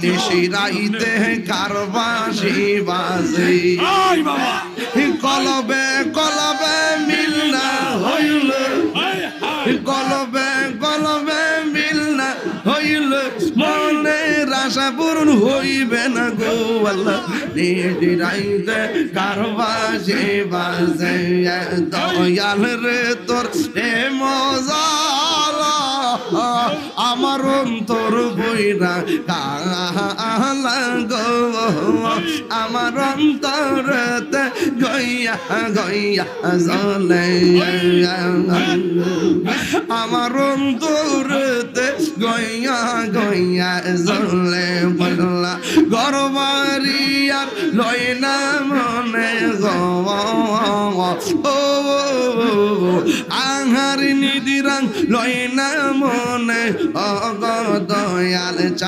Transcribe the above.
দেশি রাইতে কারবাসি বাজে কলবে কলবে মিল না হইল কলবে কলবে মিল না হইল মনের আশা পূরণ হইবে না গো আল্লাহ দেশি রাইতে কারবাসি বাজে দয়াল রে তোর এ মজা আমার অন্তর বইরা কালা গো আমার অন্তরতে গইয়া গইয়া জ্বলে আমার অন্তরতে গইয়া গইয়া জ্বলে বললা গরবারি আর লয় না মনে গো ও আহার নিদিরাং লয় না মনে অগ দয়াল চা